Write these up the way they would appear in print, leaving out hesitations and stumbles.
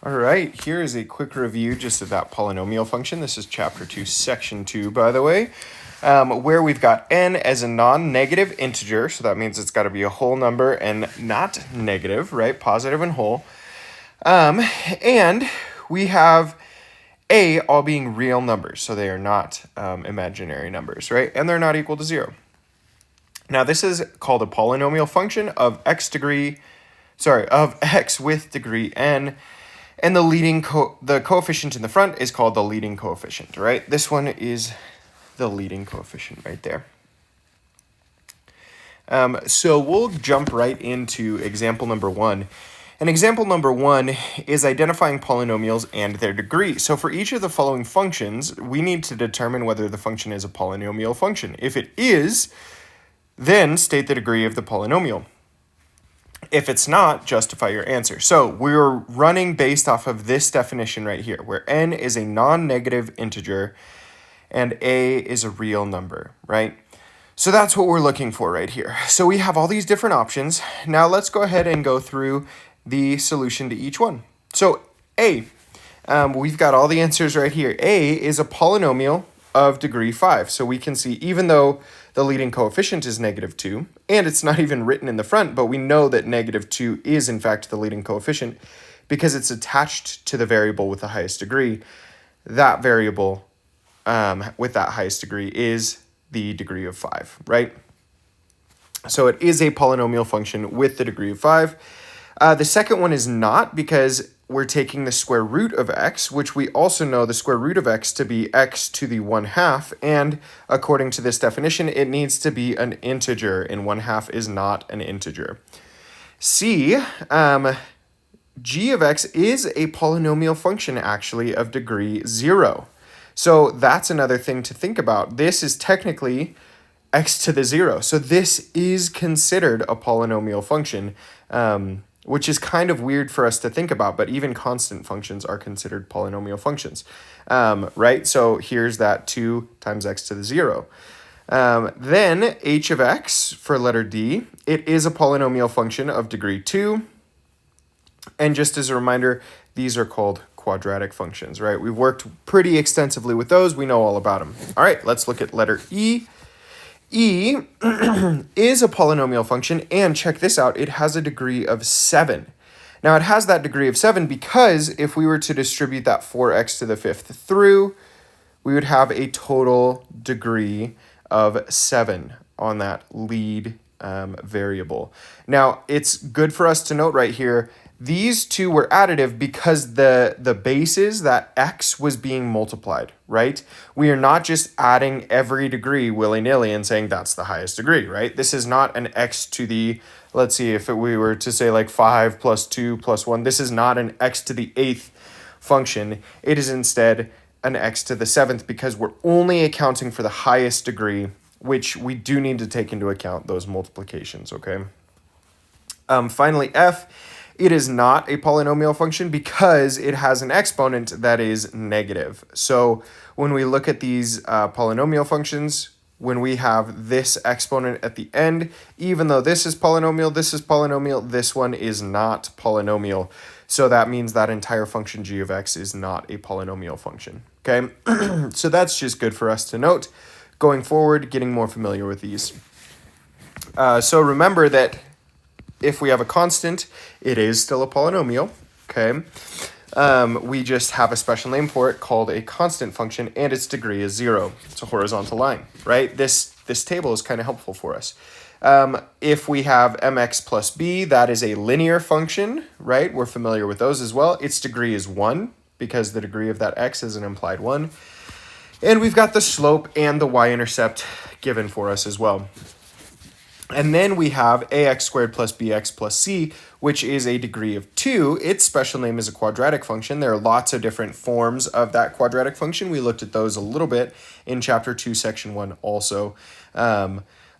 All right, here is a quick review just of that polynomial function. This is chapter 2, section 2, by the way, where we've got n as a non-negative integer, so that means it's got to be a whole number and not negative, right? Positive and whole. And we have a all being real numbers, so they are not imaginary numbers, right? And they're not equal to 0. Now, this is called a polynomial function of x with degree n. And the coefficient in the front is called the leading coefficient, right? This one is the leading coefficient right there. So we'll jump right into example number 1. And example number 1 is identifying polynomials and their degree. So for each of the following functions, we need to determine whether the function is a polynomial function. If it is, then state the degree of the polynomial. If it's not, justify your answer. So we're running based off of this definition right here, where n is a non-negative integer and a is a real number, right? So that's what we're looking for right here. So we have all these different options. Now let's go ahead and go through the solution to each one. So a, we've got all the answers right here. A is a polynomial of degree 5. So we can see, even though the leading coefficient is -2, and it's not even written in the front, but we know that -2 is in fact the leading coefficient because it's attached to the variable with the highest degree. That variable with that highest degree is the degree of 5, right? So it is a polynomial function with the degree of 5. The second one is not, because we're taking the square root of x, which we also know the square root of x to be x to the 1/2, and according to this definition, it needs to be an integer, and 1/2 is not an integer. C, g of x is a polynomial function, actually, of degree 0. So that's another thing to think about. This is technically x to the 0. So this is considered a polynomial function, which is kind of weird for us to think about, but even constant functions are considered polynomial functions, right? So here's that 2 times x to the 0. Then h of x for letter D, it is a polynomial function of degree 2. And just as a reminder, these are called quadratic functions, right? We've worked pretty extensively with those. We know all about them. All right, let's look at letter E. E is a polynomial function, and check this out, it has a degree of 7. Now, it has that degree of 7 because if we were to distribute that 4x to the 5th through, we would have a total degree of 7 on that lead variable. Now, it's good for us to note right here, these two were additive because the bases, that x was being multiplied, right? We are not just adding every degree willy-nilly and saying that's the highest degree, right? This is not an x to the, let's see, if we were to say like 5 plus 2 plus 1, this is not an x to the 8th function. It is instead an x to the 7th because we're only accounting for the highest degree, which we do need to take into account those multiplications, okay? Finally, F, it is not a polynomial function because it has an exponent that is negative. So when we look at these polynomial functions, when we have this exponent at the end, even though this is polynomial, this one is not polynomial. So that means that entire function g of x is not a polynomial function, okay? So that's just good for us to note. Going forward, getting more familiar with these. So remember that if we have a constant, it is still a polynomial, okay? We just have a special name for it called a constant function, and its degree is 0. It's a horizontal line, right? This table is kind of helpful for us. If we have mx plus b, that is a linear function, right? We're familiar with those as well. Its degree is 1 because the degree of that x is an implied 1. And we've got the slope and the y-intercept given for us as well. And then we have ax squared plus bx plus c, which is a degree of 2. Its special name is a quadratic function. There are lots of different forms of that quadratic function. We looked at those a little bit in chapter 2, section 1 also.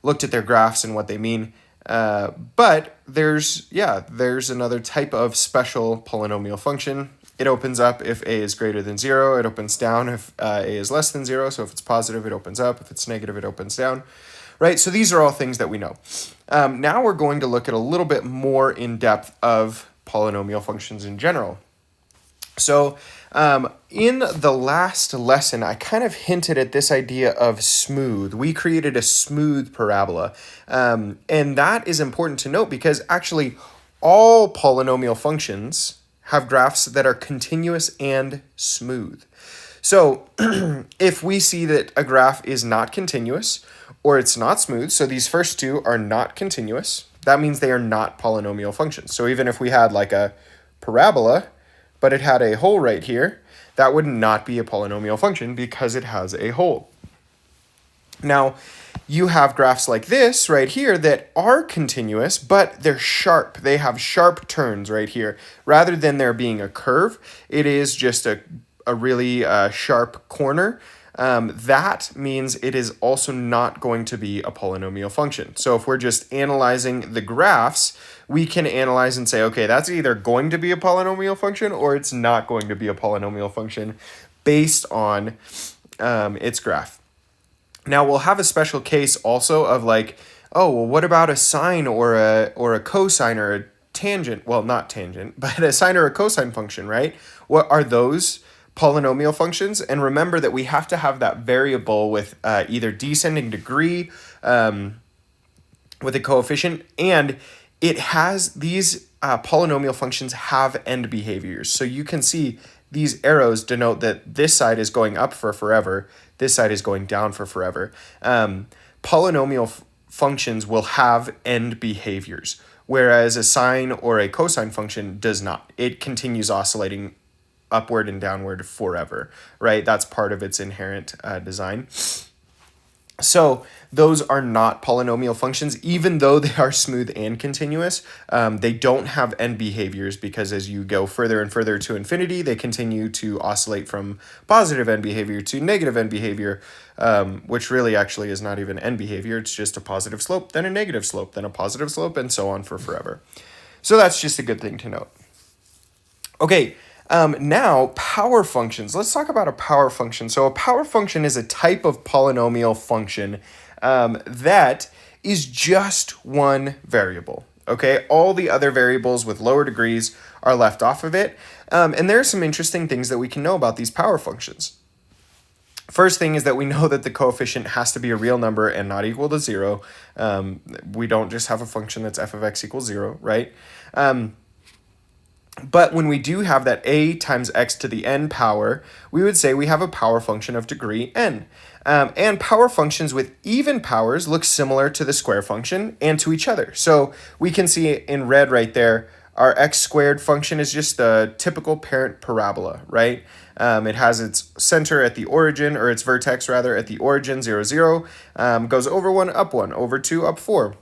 Looked at their graphs and what they mean. But there's another type of special polynomial function. It opens up if a is greater than 0. It opens down if a is less than 0. So if it's positive, it opens up. If it's negative, it opens down. Right? So these are all things that we know. Now we're going to look at a little bit more in depth of polynomial functions in general. So, in the last lesson, I kind of hinted at this idea of smooth. We created a smooth parabola. And that is important to note because actually all polynomial functions have graphs that are continuous and smooth. So, if we see that a graph is not continuous or it's not smooth, so these first two are not continuous, that means they are not polynomial functions. So, even if we had like a parabola, but it had a hole right here, that would not be a polynomial function because it has a hole. Now, you have graphs like this right here that are continuous, but they're sharp. They have sharp turns right here. Rather than there being a curve, it is just a really sharp corner. That means it is also not going to be a polynomial function. So if we're just analyzing the graphs, we can analyze and say, okay, that's either going to be a polynomial function or it's not going to be a polynomial function based on its graph. Now we'll have a special case also of like, oh, well, what about a sine or a cosine or a tangent? Well, not tangent, but a sine or a cosine function, right? What are those polynomial functions? And remember that we have to have that variable with either descending degree with a coefficient, and it has these polynomial functions have end behaviors. So you can see these arrows denote that this side is going up for forever, this side is going down for forever. Polynomial functions will have end behaviors, whereas a sine or a cosine function does not. It continues oscillating upward and downward forever, right? That's part of its inherent design. So those are not polynomial functions, even though they are smooth and continuous. They don't have end behaviors because as you go further and further to infinity, they continue to oscillate from positive end behavior to negative end behavior, which really actually is not even end behavior. It's just a positive slope, then a negative slope, then a positive slope, and so on for forever. So that's just a good thing to note. Okay. Now, power functions. Let's talk about a power function. So a power function is a type of polynomial function that is just one variable. Okay, all the other variables with lower degrees are left off of it. And there are some interesting things that we can know about these power functions. First thing is that we know that the coefficient has to be a real number and not equal to 0. We don't just have a function that's f of x equals 0, right? But when we do have that a times x to the n power, we would say we have a power function of degree n. And power functions with even powers look similar to the square function and to each other. So we can see in red right there, our x squared function is just the typical parent parabola, right? It has its center at the origin, or its vertex rather, at the origin, 0, 0, goes over 1, up 1, over 2, up 4.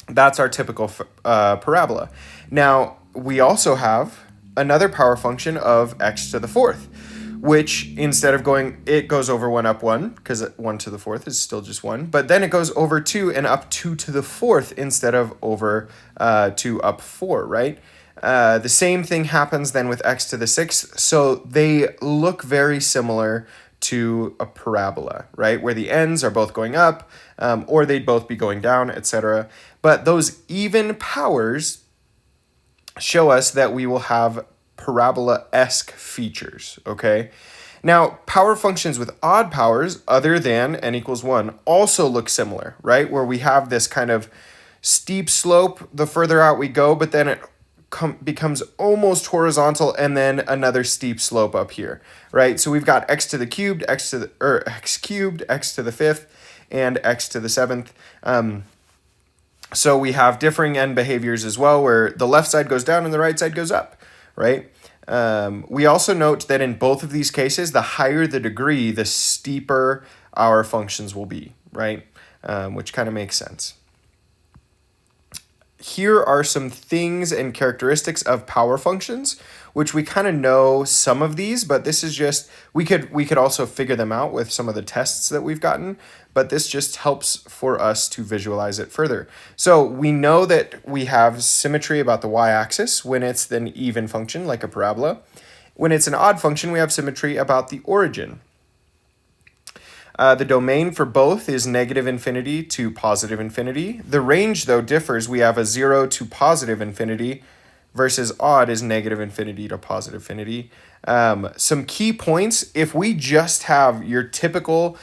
That's our typical parabola. Now, we also have another power function of x to the fourth, which instead of going, it goes over 1 up 1, because 1 to the fourth is still just 1, but then it goes over 2 and up 2 to the fourth instead of over 2 up 4, right? The same thing happens then with x to the sixth, so they look very similar to a parabola, right? Where the ends are both going up, or they'd both be going down, etc. But those even powers show us that we will have parabola-esque features, okay? Now, power functions with odd powers other than n equals 1 also look similar, right? Where we have this kind of steep slope the further out we go, but then it becomes almost horizontal and then another steep slope up here, right? So we've got x to the cubed, x to the fifth, and x to the seventh. So we have differing end behaviors as well, where the left side goes down and the right side goes up, right? We also note that in both of these cases, the higher the degree, the steeper our functions will be, right? Which kind of makes sense. Here are some things and characteristics of power functions, which we kind of know some of these, but this is just, we could also figure them out with some of the tests that we've gotten, but this just helps for us to visualize it further. So we know that we have symmetry about the y-axis when it's an even function, like a parabola. When it's an odd function, we have symmetry about the origin. The domain for both is negative infinity to positive infinity. The range, though, differs. We have a 0 to positive infinity versus odd is negative infinity to positive infinity. Some key points, if we just have your typical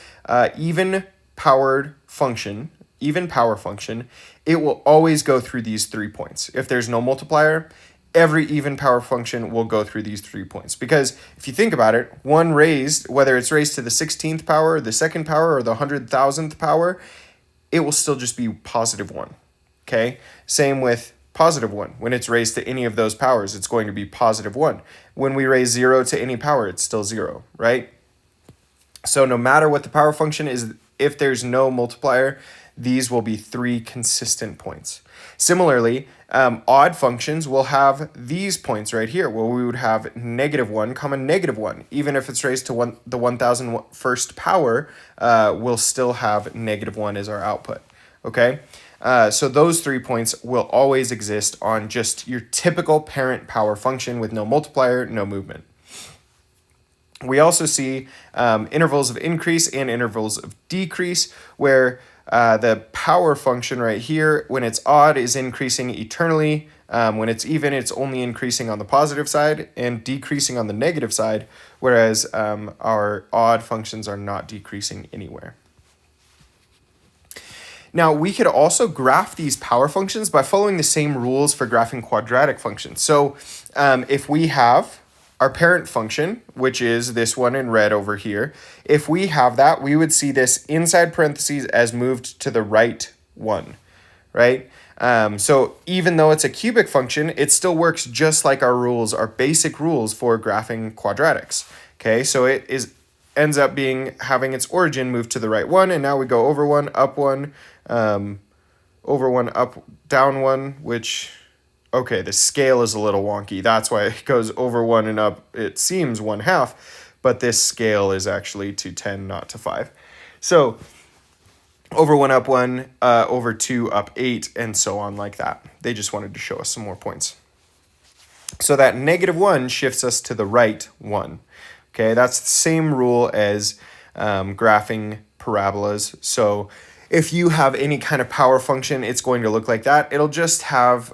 even power function, it will always go through these 3 points. If there's no multiplier, every even power function will go through these 3 points. Because if you think about it, one raised, whether it's raised to the 16th power, the second power, or the 100,000th power, it will still just be positive 1. Okay? Same with positive 1. When it's raised to any of those powers, it's going to be positive 1. When we raise 0 to any power, it's still 0, right? So no matter what the power function is, if there's no multiplier, these will be 3 consistent points. Similarly, odd functions will have these points right here, where we would have -1, -1. Even if it's raised to the 1001st power, we'll still have -1 as our output, okay? So those 3 points will always exist on just your typical parent power function with no multiplier, no movement. We also see intervals of increase and intervals of decrease, where the power function right here, when it's odd, is increasing eternally. When it's even, it's only increasing on the positive side and decreasing on the negative side, whereas our odd functions are not decreasing anywhere. Now, we could also graph these power functions by following the same rules for graphing quadratic functions. So if we have our parent function, which is this one in red over here, if we have that, we would see this inside parentheses as moved to the right 1, right? So even though it's a cubic function, it still works just like our rules, our basic rules for graphing quadratics. Okay, so it ends up having its origin moved to the right 1, and now we go over 1, up 1, over 1, up, down 1, which... Okay, the scale is a little wonky. That's why it goes over 1 and up. It seems 1/2, but this scale is actually to 10, not to 5. So over 1, up 1, over 2, up 8, and so on like that. They just wanted to show us some more points. So that -1 shifts us to the right 1. Okay, that's the same rule as graphing parabolas. So if you have any kind of power function, it's going to look like that. It'll just have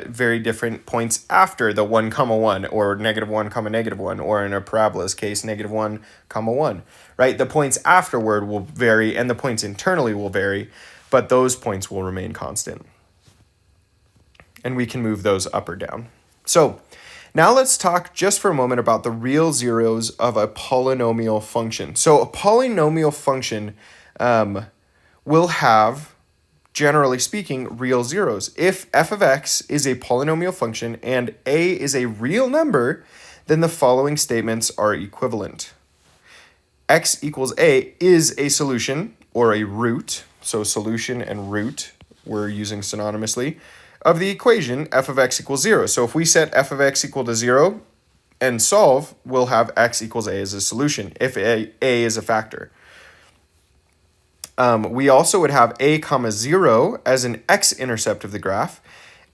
very different points after the 1, 1, or -1, -1, or in a parabola's case, -1, 1, right? The points afterward will vary, and the points internally will vary, but those points will remain constant. And we can move those up or down. So now let's talk just for a moment about the real zeros of a polynomial function. So a polynomial function will have, generally speaking, real zeros. If f of x is a polynomial function and a is a real number, then the following statements are equivalent. X equals a is a solution or a root, so solution and root we're using synonymously, of the equation f of x equals 0. So if we set f of x equal to 0 and solve, we'll have x equals a as a solution if a is a factor. We also would have a comma 0 as an x-intercept of the graph,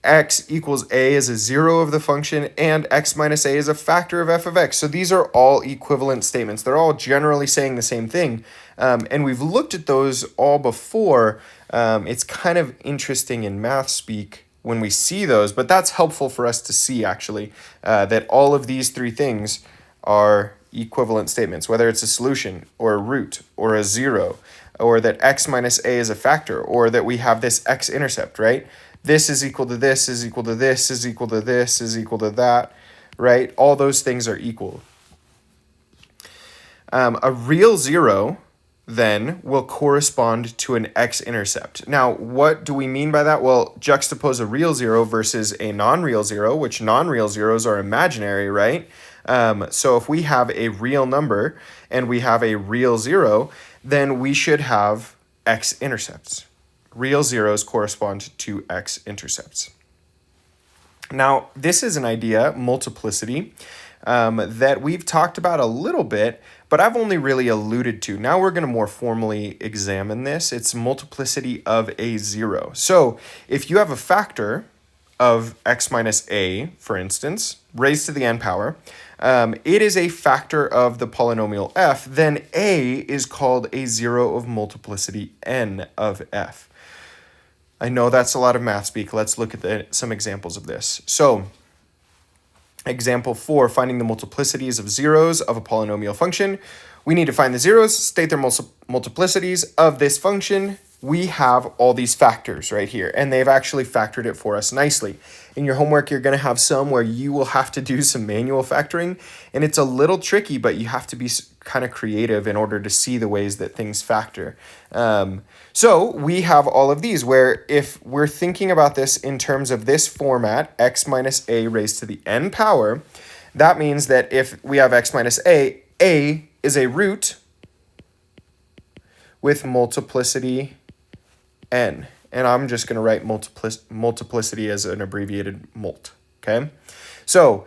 x equals a as a 0 of the function, and x minus a is a factor of f of x. So these are all equivalent statements. They're all generally saying the same thing, and we've looked at those all before. It's kind of interesting in math speak when we see those, but that's helpful for us to see, actually, that all of these 3 things are equivalent statements, whether it's a solution or a root or a 0, or that x minus a is a factor, or that we have this x-intercept, right? This is equal to this, is equal to this, is equal to this, is equal to that, right? All those things are equal. A real 0, then, will correspond to an x-intercept. Now, what do we mean by that? Well, juxtapose a real 0 versus a non-real 0, which non-real zeros are imaginary, right? So if we have a real number and we have a real 0, then we should have x-intercepts. Real zeros correspond to x-intercepts. Now, this is an idea, multiplicity, that we've talked about a little bit, but I've only really alluded to. Now we're going to more formally examine this. It's multiplicity of a 0. So if you have a factor of x minus a, for instance, raised to the n power, it is a factor of the polynomial f, then a is called a 0 of multiplicity n of f. I know that's a lot of math speak. Let's look at some examples of this. So Example 4, finding the multiplicities of zeros of a polynomial function. We need to find the zeros, state their multiplicities of this function. We have all these factors right here, and they've actually factored it for us nicely. In your homework, you're going to have some where you will have to do some manual factoring, and it's a little tricky, but you have to be kind of creative in order to see the ways that things factor. So we have all of these where if we're thinking about this in terms of this format, x minus a raised to the n power, that means that if we have x minus a is a root with multiplicity n. And I'm just going to write multiplicity as an abbreviated mult, okay? So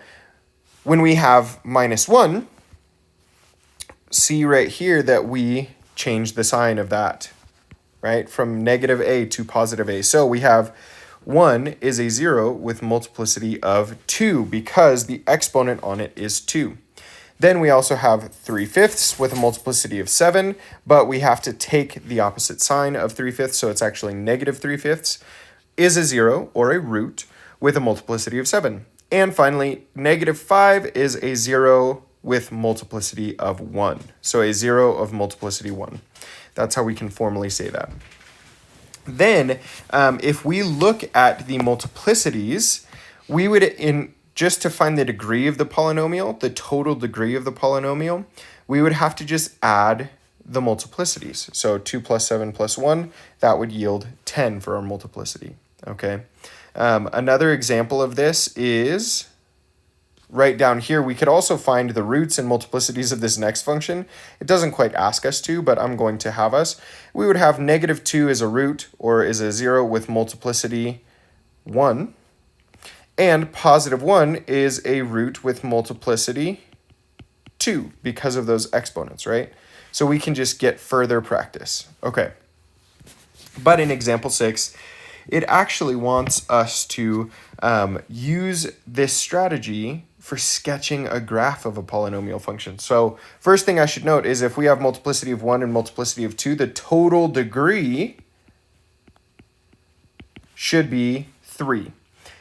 when we have minus 1, see right here that we change the sign of that, right? From negative a to positive a. So we have 1 is a 0 with multiplicity of 2 because the exponent on it is 2. Then we also have 3/5 with a multiplicity of 7, but we have to take the opposite sign of 3/5, so it's actually negative 3/5 is a 0 or a root with a multiplicity of 7. And finally, negative 5 is a 0 with multiplicity of 1. So a 0 of multiplicity 1. That's how we can formally say that. Then, if we look at the multiplicities, we would, just to find the degree of the polynomial, the total degree of the polynomial, we would have to just add the multiplicities. So 2 plus 7 plus 1, that would yield 10 for our multiplicity, okay? Another example of this is right down here. We could also find the roots and multiplicities of this next function. It doesn't quite ask us to, but I'm going to have us. We would have negative 2 as a root or is a 0 with multiplicity 1. And positive 1 is a root with multiplicity 2 because of those exponents, right? So we can just get further practice. Okay. But in example 6, it actually wants us to use this strategy for sketching a graph of a polynomial function. So first thing I should note is if we have multiplicity of 1 and multiplicity of 2, the total degree should be 3.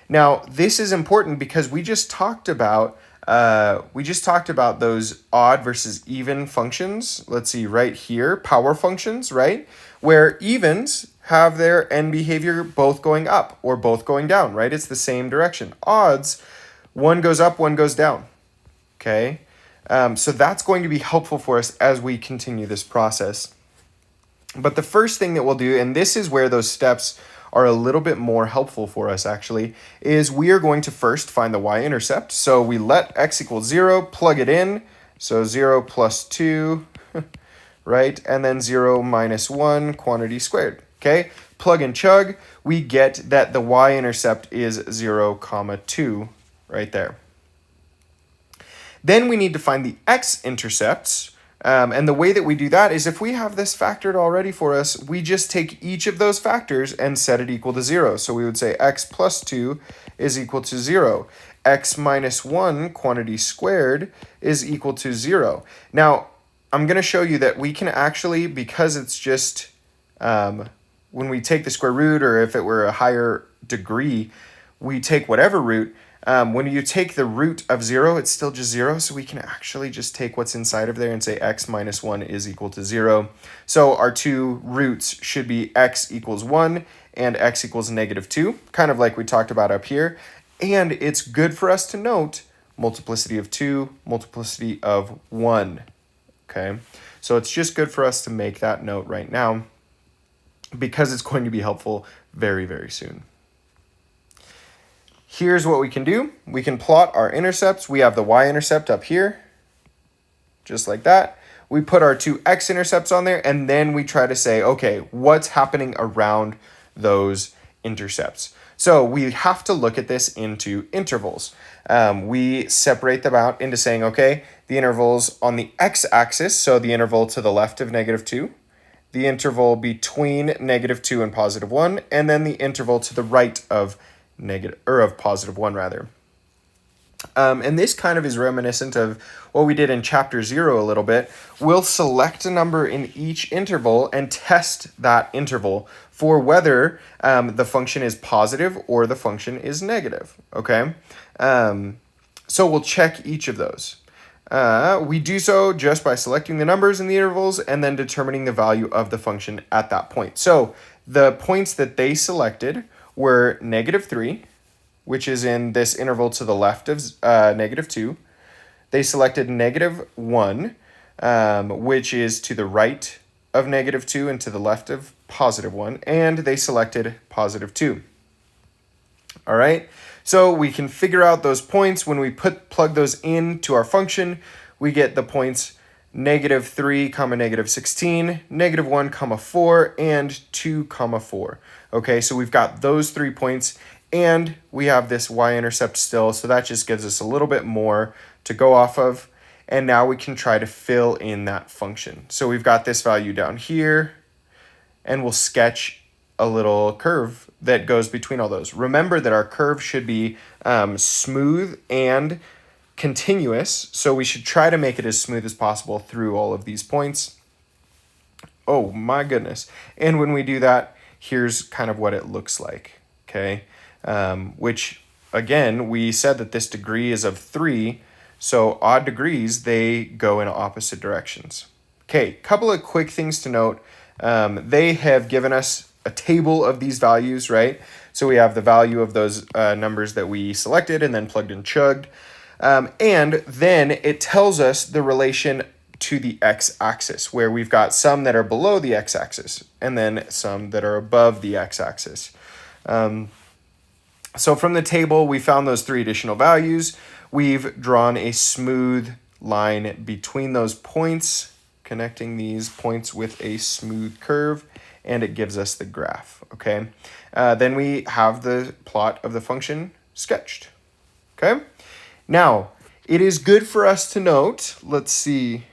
Now, this is important because we just talked about those odd versus even functions. Let's see right here, power functions, right? Where evens have their end behavior both going up or both going down, right? It's the same direction. Odds, one goes up, one goes down, okay? So that's going to be helpful for us as we continue this process. But the first thing that we'll do, and this is where those steps are a little bit more helpful for us actually, is we are going to first find the y-intercept. So we let x equal 0, plug it in. So 0 plus 2, right? And then 0 minus 1, quantity squared, okay? Plug and chug, we get that the y-intercept is 0, 2 right there. Then we need to find the x-intercepts. And the way that we do that is if we have this factored already for us, we just take each of those factors and set it equal to 0. So we would say x plus 2 is equal to 0. X minus 1, quantity squared, is equal to 0. Now, I'm going to show you that we can actually, because it's just when we take the square root, or if it were a higher degree, we take whatever root. When you take the root of 0, it's still just 0, so we can actually just take what's inside of there and say x minus 1 is equal to 0. So our two roots should be x equals 1 and x equals negative 2, kind of like we talked about up here. And it's good for us to note multiplicity of 2, multiplicity of 1, okay? So it's just good for us to make that note right now because it's going to be helpful very, very soon. Here's what we can do. We can plot our intercepts. We have the y-intercept up here, just like that. We put our two x-intercepts on there, and then we try to say, okay, what's happening around those intercepts? So we have to look at this into intervals. We separate them out into saying, okay, the intervals on the x-axis, so the interval to the left of negative 2, the interval between negative 2 and positive 1, and then the interval to the right of positive 1 rather. And this kind of is reminiscent of what we did in chapter 0 a little bit. We'll select a number in each interval and test that interval for whether the function is positive or the function is negative, okay? So we'll check each of those. We do so just by selecting the numbers in the intervals and then determining the value of the function at that point. So the points that they selected were -3, which is in this interval to the left of -2. They selected -1, which is to the right of -2 and to the left of +1. And they selected +2. All right, so we can figure out those points. When we plug those into our function, we get the points -3, -16, -1, 4, and 2, 4. Okay, so we've got those 3 points, and we have this y-intercept still, so that just gives us a little bit more to go off of. And now we can try to fill in that function. So we've got this value down here, and we'll sketch a little curve that goes between all those. Remember that our curve should be smooth and continuous, so we should try to make it as smooth as possible through all of these points. Oh my goodness. And when we do that, here's kind of what it looks like, okay? Which, again, we said that this degree is of 3, so odd degrees, they go in opposite directions. Okay, couple of quick things to note. They have given us a table of these values, right? So we have the value of those numbers that we selected and then plugged and chugged. And then it tells us the relation to the x-axis, where we've got some that are below the x-axis and then some that are above the x-axis. So from the table, we found those 3 additional values. We've drawn a smooth line between those points, connecting these points with a smooth curve, and it gives us the graph, okay? Then we have the plot of the function sketched, okay? Now, it is good for us to note, let's see,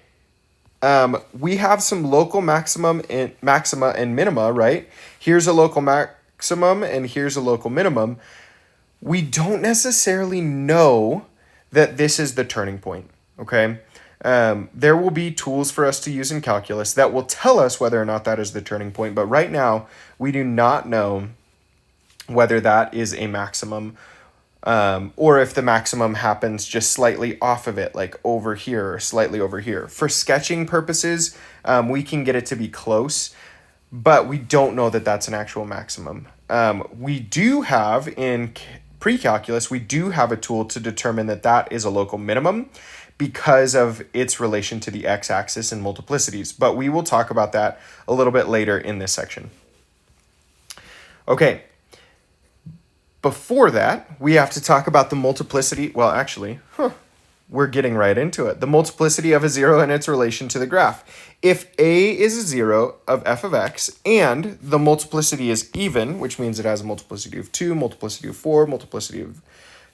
we have some local maxima and minima, right? Here's a local maximum and here's a local minimum. We don't necessarily know that this is the turning point, okay? There will be tools for us to use in calculus that will tell us whether or not that is the turning point, but right now we do not know whether that is a maximum or if the maximum happens just slightly off of it, like over here or slightly over here. For sketching purposes, we can get it to be close, but we don't know that that's an actual maximum. We do have in Precalculus, we do have a tool to determine that that is a local minimum because of its relation to the x-axis and multiplicities, but we will talk about that a little bit later in this section. Okay, before that, we have to talk about the multiplicity. Well, actually, we're getting right into it. The multiplicity of a 0 and its relation to the graph. If a is a 0 of f of x and the multiplicity is even, which means it has a multiplicity of 2, multiplicity of 4, multiplicity of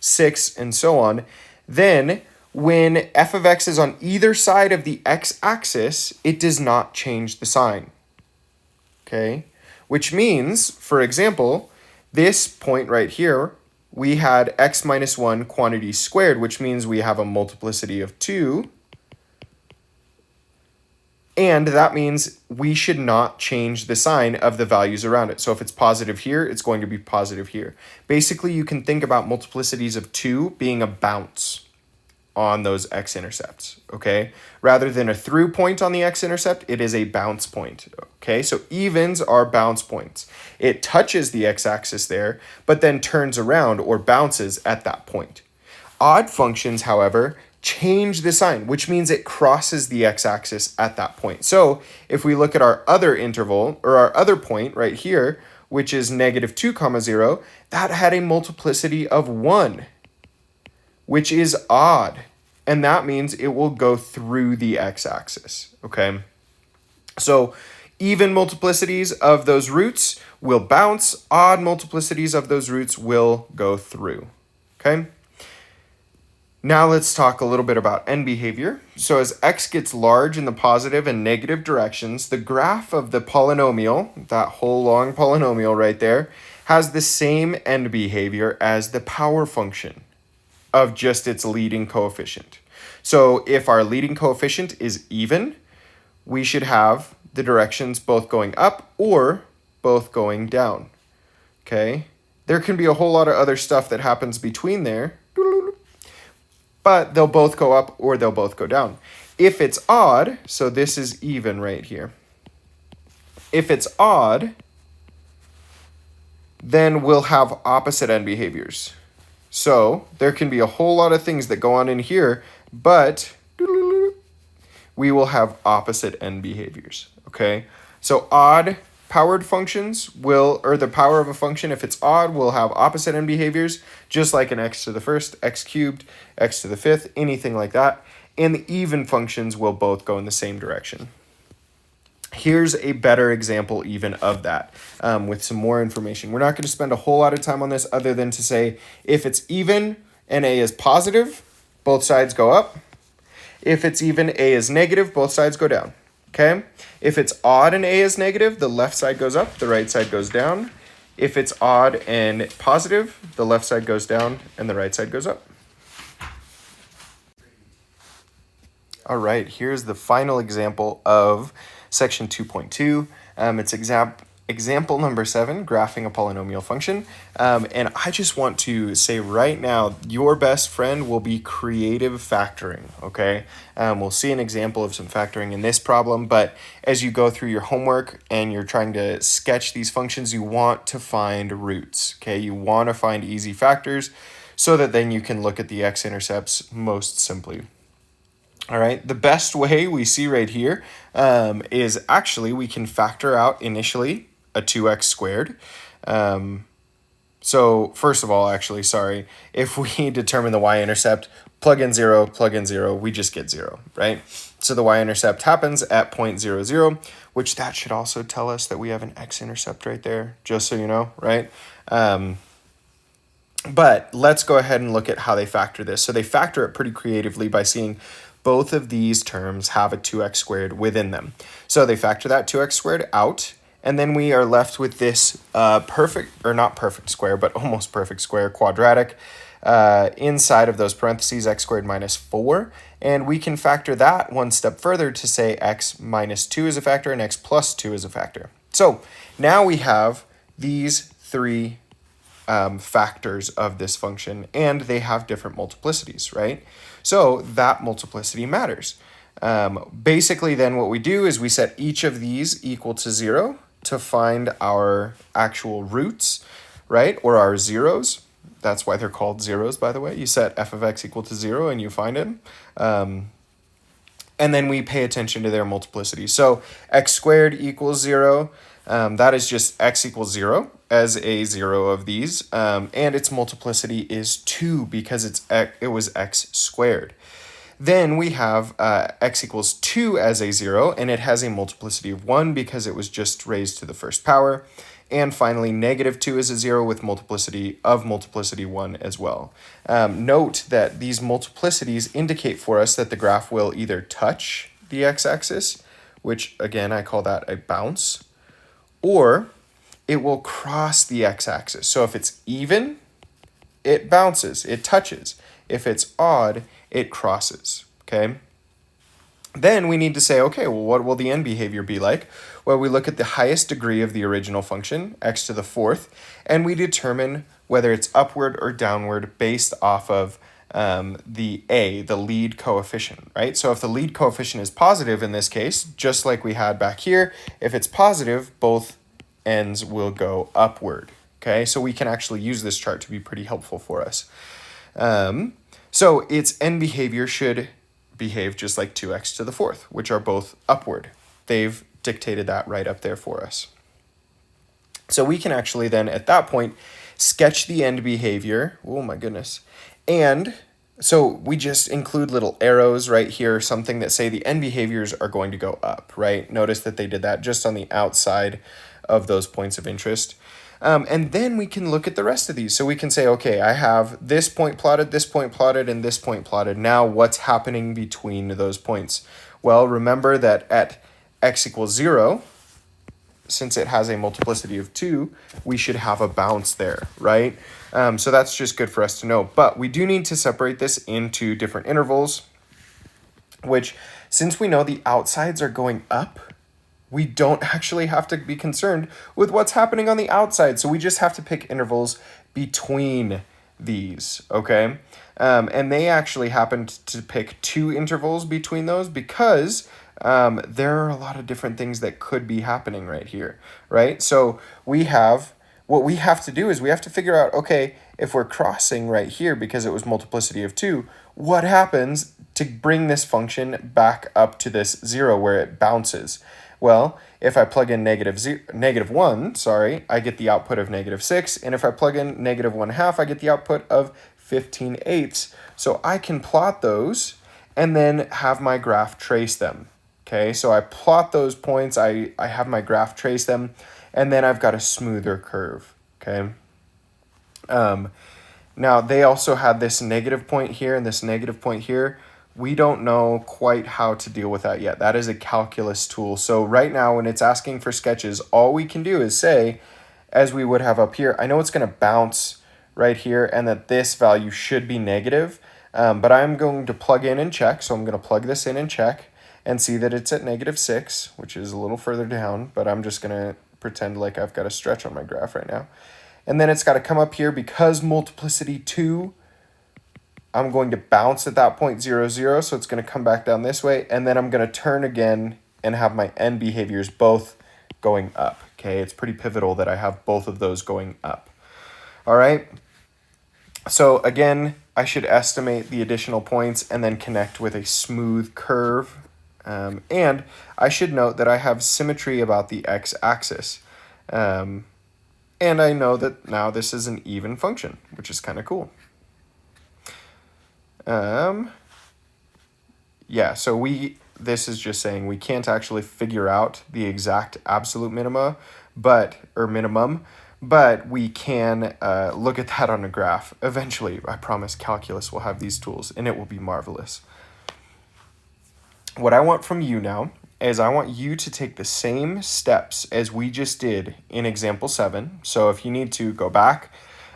6, and so on, then when f of x is on either side of the x-axis, it does not change the sign, okay? Which means, for example, this point right here, we had x minus 1 quantity squared, which means we have a multiplicity of 2. And that means we should not change the sign of the values around it. So if it's positive here, it's going to be positive here. Basically, you can think about multiplicities of 2 being a bounce on those x-intercepts, okay? Rather than a through point on the x-intercept, it is a bounce point, okay? So evens are bounce points. It touches the x-axis there, but then turns around or bounces at that point. Odd functions, however, change the sign, which means it crosses the x-axis at that point. So if we look at our other interval, or our other point right here, which is -2, 0, that had a multiplicity of 1, which is odd, and that means it will go through the x-axis, okay? So even multiplicities of those roots will bounce, odd multiplicities of those roots will go through, okay? Now let's talk a little bit about end behavior. So as x gets large in the positive and negative directions, the graph of the polynomial, that whole long polynomial right there, has the same end behavior as the power function of just its leading coefficient. So if our leading coefficient is even, we should have the directions both going up or both going down, okay? There can be a whole lot of other stuff that happens between there, but they'll both go up or they'll both go down. If it's odd, so this is even right here. If it's odd, then we'll have opposite end behaviors. So there can be a whole lot of things that go on in here, but we will have opposite end behaviors, okay? So odd powered functions will, or the power of a function, if it's odd, will have opposite end behaviors, just like an x to the first, x cubed, x to the fifth, anything like that. And the even functions will both go in the same direction. Here's a better example even of that with some more information. We're not going to spend a whole lot of time on this other than to say if it's even and a is positive, both sides go up. If it's even, a is negative, both sides go down. Okay? If it's odd and a is negative, the left side goes up, the right side goes down. If it's odd and positive, the left side goes down and the right side goes up. All right, here's the final example of section 2.2. It's example number 7, graphing a polynomial function. And I just want to say right now, your best friend will be creative factoring, okay? We'll see an example of some factoring in this problem, but as you go through your homework and you're trying to sketch these functions, you want to find roots, okay? You want to find easy factors so that then you can look at the x-intercepts most simply. All right, the best way we see right here is actually we can factor out initially a 2x squared. So first of all, actually, sorry, if we determine the y-intercept, plug in 0, we just get 0, right? So the y-intercept happens at 0.00, which that should also tell us that we have an x-intercept right there, just so you know, right? But let's go ahead and look at how they factor this. So they factor it pretty creatively by seeing both of these terms have a 2x squared within them. So they factor that 2x squared out, and then we are left with this perfect, or not perfect square, but almost perfect square, quadratic, inside of those parentheses, x squared minus 4. And we can factor that one step further to say x minus 2 is a factor and x plus 2 is a factor. So now we have these three factors of this function, and they have different multiplicities, right? So that multiplicity matters. Basically, then what we do is we set each of these equal to 0 to find our actual roots, right? Or our zeros. That's why they're called zeros, by the way. You set f of x equal to 0 and you find it. And then we pay attention to their multiplicity. So x squared equals 0. That is just x equals 0 as a 0 of these. And its multiplicity is 2 because it was x squared. Then we have x equals 2 as a 0, and it has a multiplicity of 1 because it was just raised to the first power. And finally, negative 2 is a 0 with multiplicity 1 as well. Note that these multiplicities indicate for us that the graph will either touch the x-axis, which again I call that a bounce, or it will cross the x-axis. So if it's even, it bounces, it touches. If it's odd, it crosses, okay? Then we need to say, okay, well, what will the end behavior be like? Well, we look at the highest degree of the original function, x to the 4th, and we determine whether it's upward or downward based off of the lead coefficient, right? So if the lead coefficient is positive in this case, just like we had back here, if it's positive, both ends will go upward, okay? So we can actually use this chart to be pretty helpful for us. So its end behavior should behave just like 2x to the 4th, which are both upward. They've dictated that right up there for us. So we can actually then, at that point, sketch the end behavior. Oh my goodness. And so we just include little arrows right here, something that say the end behaviors are going to go up, right? Notice that they did that just on the outside of those points of interest. And then we can look at the rest of these. So we can say, okay, I have this point plotted, and this point plotted. Now what's happening between those points? Well, remember that at x equals 0, since it has a multiplicity of 2, we should have a bounce there, right? So that's just good for us to know. But we do need to separate this into different intervals, which since we know the outsides are going up, we don't actually have to be concerned with what's happening on the outside. So we just have to pick intervals between these, okay? And they actually happened to pick 2 intervals between those because there are a lot of different things that could be happening right here, right? So what we have to do is we have to figure out, okay, if we're crossing right here because it was multiplicity of 2, what happens to bring this function back up to this 0 where it bounces? Well, if I plug in -1, I get the output of -6, and if I plug in -1/2, I get the output of 15/8. So I can plot those and then have my graph trace them. Okay, so I plot those points, I have my graph trace them, and then I've got a smoother curve. Okay. Now, they also had this negative point here and this negative point here. We don't know quite how to deal with that yet. That is a calculus tool. So right now, when it's asking for sketches, all we can do is say, as we would have up here, I know it's going to bounce right here and that this value should be negative, but I'm going to plug in and check. So I'm going to plug this in and check and see that it's at -6, which is a little further down, but I'm just going to pretend like I've got a stretch on my graph right now. And then it's got to come up here because multiplicity 2, I'm going to bounce at that point 0, 0, so it's going to come back down this way, and then I'm going to turn again and have my end behaviors both going up. Okay, it's pretty pivotal that I have both of those going up. All right, so again, I should estimate the additional points and then connect with a smooth curve. And I should note that I have symmetry about the x-axis. And I know that now this is an even function, which is kind of cool. Yeah, so this is just saying we can't actually figure out the exact absolute minimum, but we can look at that on a graph. Eventually, I promise calculus will have these tools, and it will be marvelous. What I want from you now is I want you to take the same steps as we just did in example 7. So if you need to go back,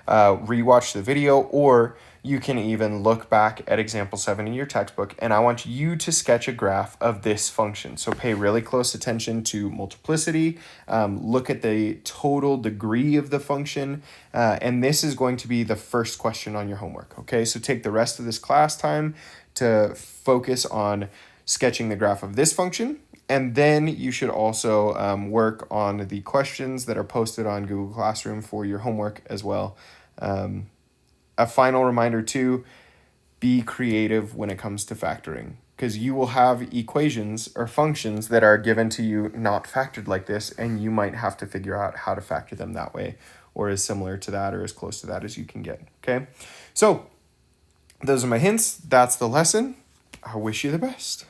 rewatch the video, or you can even look back at example 7 in your textbook, and I want you to sketch a graph of this function. So pay really close attention to multiplicity, look at the total degree of the function, and this is going to be the first question on your homework, okay? So take the rest of this class time to focus on sketching the graph of this function, and then you should also work on the questions that are posted on Google Classroom for your homework as well. A final reminder too, be creative when it comes to factoring, because you will have equations or functions that are given to you not factored like this, and you might have to figure out how to factor them that way, or as similar to that or as close to that as you can get, okay? So those are my hints. That's the lesson. I wish you the best.